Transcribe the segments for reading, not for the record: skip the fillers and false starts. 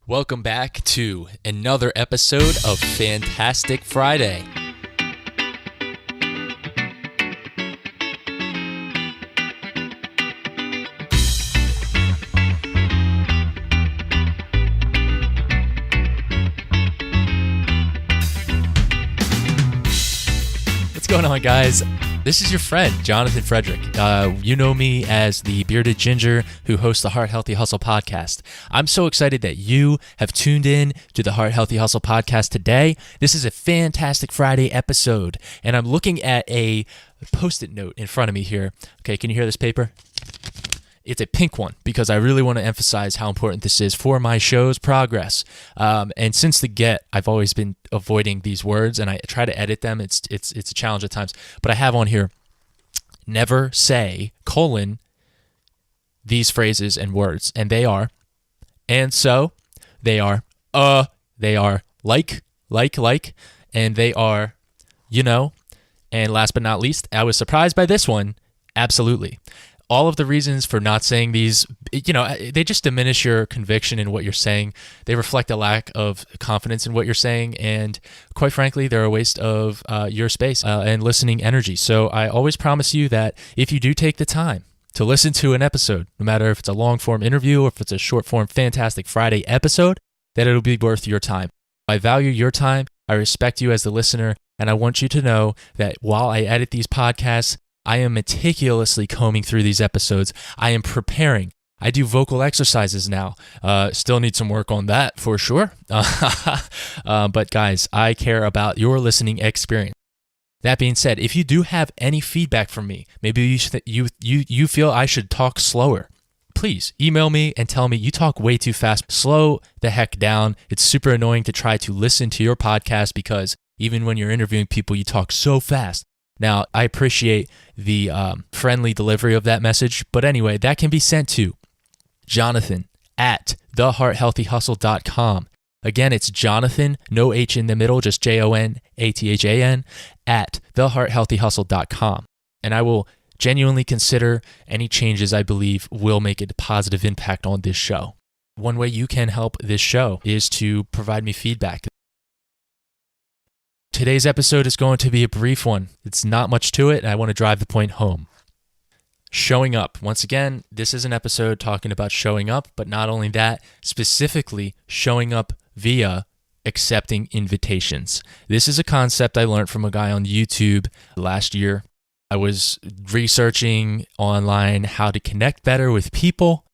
Welcome back to another episode of Fantastic Friday. What's going on, guys? This is your friend, Jonathan Frederick. You know me as the bearded ginger who hosts the Heart Healthy Hustle podcast. I'm so excited that you have tuned in to the Heart Healthy Hustle podcast today. This is a Fantastic Friday episode, and I'm looking at a Post-it note in front of me here. Okay, can you hear this paper? It's a pink one because I really want to emphasize how important this is for my show's progress. And since the get, I've always been avoiding these words, and I try to edit them. It's a challenge at times. But I have on here, never say, these phrases and words. And they are, and so, they are, like, and they are, you know. And last but not least, I was surprised by this one, absolutely. All of the reasons for not saying these, they just diminish your conviction in what you're saying. They reflect a lack of confidence in what you're saying. And quite frankly, they're a waste of your space and listening energy. So I always promise you that if you do take the time to listen to an episode, no matter if it's a long form interview or if it's a short form Fantastic Friday episode, that it'll be worth your time. I value your time. I respect you as the listener. And I want you to know that while I edit these podcasts, I am meticulously combing through these episodes. I am preparing. I do vocal exercises now. Still need some work on that for sure. But guys, I care about your listening experience. That being said, if you do have any feedback from me, maybe you feel I should talk slower, please email me and tell me you talk way too fast. Slow the heck down. It's super annoying to try to listen to your podcast because even when you're interviewing people, you talk so fast. Now, I appreciate the friendly delivery of that message, but anyway, that can be sent to Jonathan@thehearthealthyhustle.com. Again, it's Jonathan, no H in the middle, just JONATHAN, at thehearthealthyhustle.com. And I will genuinely consider any changes I believe will make a positive impact on this show. One way you can help this show is to provide me feedback. Today's episode is going to be a brief one. It's not much to it, and I want to drive the point home. Showing up. Once again, this is an episode talking about showing up, but not only that, specifically showing up via accepting invitations. This is a concept I learned from a guy on YouTube last year. I was researching online how to connect better with people,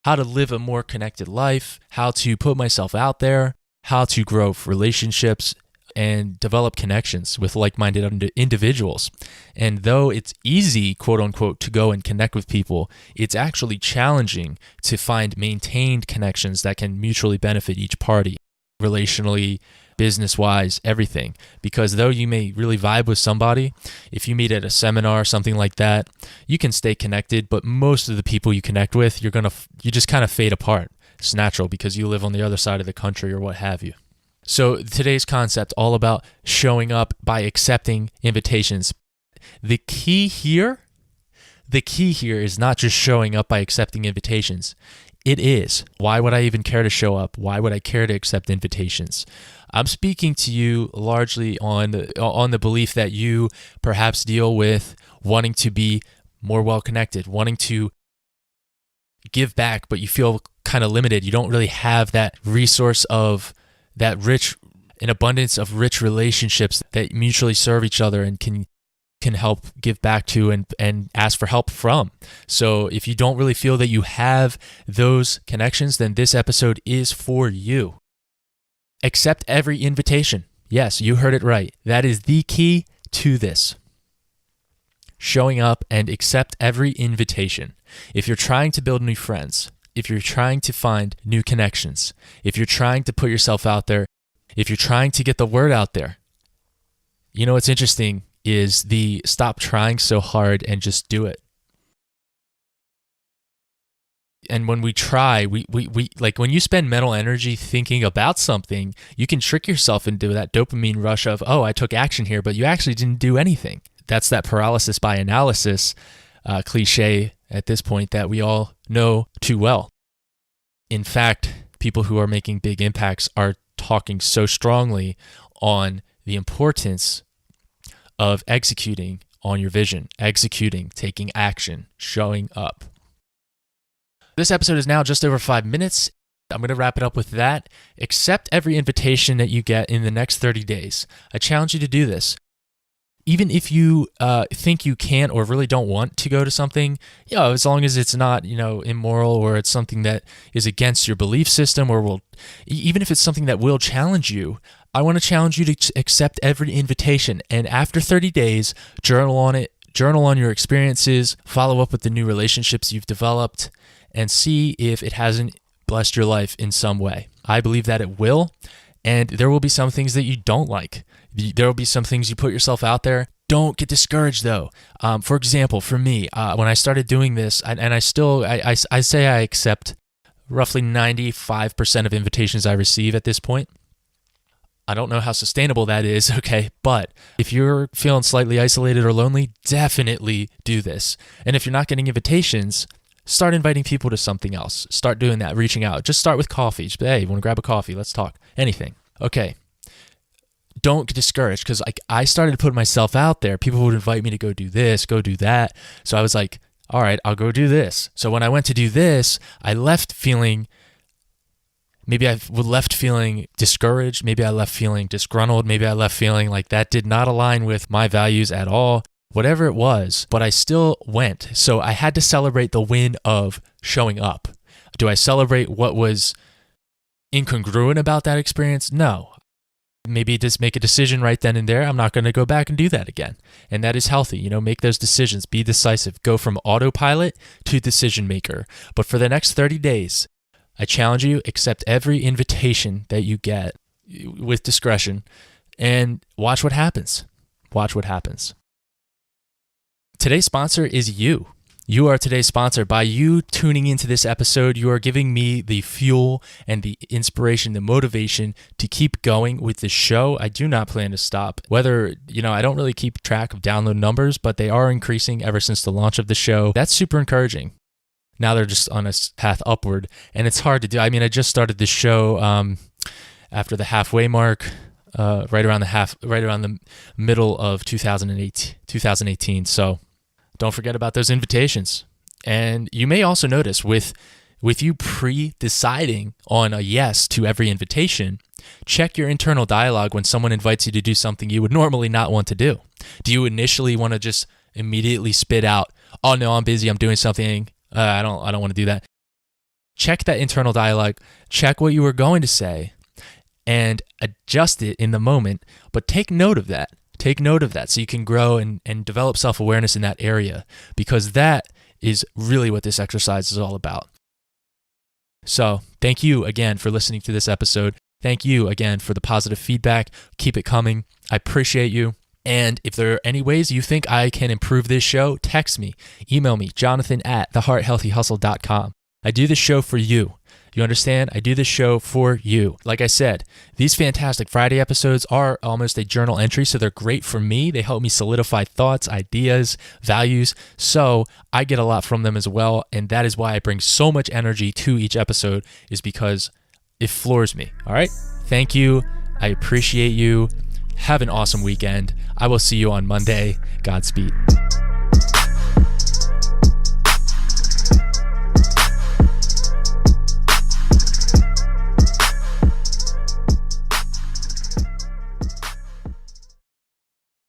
how to live a more connected life, how to put myself out there, how to grow relationships, and develop connections with like-minded individuals. And though it's easy, quote unquote, to go and connect with people, it's actually challenging to find maintained connections that can mutually benefit each party, relationally, business-wise, everything. Because though you may really vibe with somebody, if you meet at a seminar or something like that, you can stay connected, but most of the people you connect with, you just kind of fade apart. It's natural because you live on the other side of the country or what have you. So today's concept, all about showing up by accepting invitations. The key here is not just showing up by accepting invitations. It is, why would I even care to show up? Why would I care to accept invitations? I'm speaking to you largely on the belief that you perhaps deal with wanting to be more well-connected, wanting to give back, but you feel kind of limited. You don't really have that resource of an abundance of rich relationships that mutually serve each other and can help give back to and ask for help from. So if you don't really feel that you have those connections, then this episode is for you. Accept every invitation. Yes, you heard it right. That is the key to this. Showing up and accept every invitation. If you're trying to build new friends, if you're trying to find new connections, if you're trying to put yourself out there, if you're trying to get the word out there, you know what's interesting is the stop trying so hard and just do it. And when we try, we like when you spend mental energy thinking about something, you can trick yourself into that dopamine rush of, oh, I took action here, but you actually didn't do anything. That's that paralysis by analysis cliche at this point that we all know too well. In fact, people who are making big impacts are talking so strongly on the importance of executing on your vision, executing, taking action, showing up. This episode is now just over 5 minutes. I'm going to wrap it up with that. Accept every invitation that you get in the next 30 days. I challenge you to do this. Even if you think you can't or really don't want to go to something, as long as it's not, immoral, or it's something that is against your belief system, or even if it's something that will challenge you, I want to challenge you to accept every invitation. And after 30 days, journal on it, journal on your experiences, follow up with the new relationships you've developed, and see if it hasn't blessed your life in some way. I believe that it will, and there will be some things that you don't like. There will be some things you put yourself out there. Don't get discouraged though. For example, for me, when I started doing this, I say I accept roughly 95% of invitations I receive at this point. I don't know how sustainable that is, okay? But if you're feeling slightly isolated or lonely, definitely do this. And if you're not getting invitations, start inviting people to something else. Start doing that, reaching out. Just start with coffee. Just be, hey, you want to grab a coffee? Let's talk. Anything. Okay. Don't get discouraged, because I started to put myself out there. People would invite me to go do this, go do that. So I was like, all right, I'll go do this. So when I went to do this, I left feeling discouraged. Maybe I left feeling disgruntled. Maybe I left feeling like that did not align with my values at all. Whatever it was, but I still went. So I had to celebrate the win of showing up. Do I celebrate what was incongruent about that experience? No. Maybe just make a decision right then and there. I'm not going to go back and do that again. And that is healthy. Make those decisions. Be decisive. Go from autopilot to decision maker. But for the next 30 days, I challenge you, accept every invitation that you get with discretion and watch what happens. Watch what happens. Today's sponsor is you. You are today's sponsor. By you tuning into this episode, you are giving me the fuel and the inspiration, the motivation to keep going with the show. I do not plan to stop. Whether, I don't really keep track of download numbers, but they are increasing ever since the launch of the show. That's super encouraging. Now they're just on a path upward, and it's hard to do. I mean, I just started this show after the halfway mark, right around the middle of 2018. So don't forget about those invitations. And you may also notice with you pre-deciding on a yes to every invitation, check your internal dialogue when someone invites you to do something you would normally not want to do. Do you initially want to just immediately spit out, "Oh no, I'm busy, I'm doing something, I don't want to do that"? Check that internal dialogue, check what you were going to say, and adjust it in the moment, but take note of that. Take note of that so you can grow and develop self-awareness in that area, because that is really what this exercise is all about. So thank you again for listening to this episode. Thank you again for the positive feedback. Keep it coming. I appreciate you. And if there are any ways you think I can improve this show, text me, email me, Jonathan@thehearthealthyhustle.com. I do this show for you. You understand? I do this show for you. Like I said, these fantastic Friday episodes are almost a journal entry, so they're great for me. They help me solidify thoughts, ideas, values, so I get a lot from them as well, and that is why I bring so much energy to each episode, is because it floors me, all right? Thank you. I appreciate you. Have an awesome weekend. I will see you on Monday. Godspeed.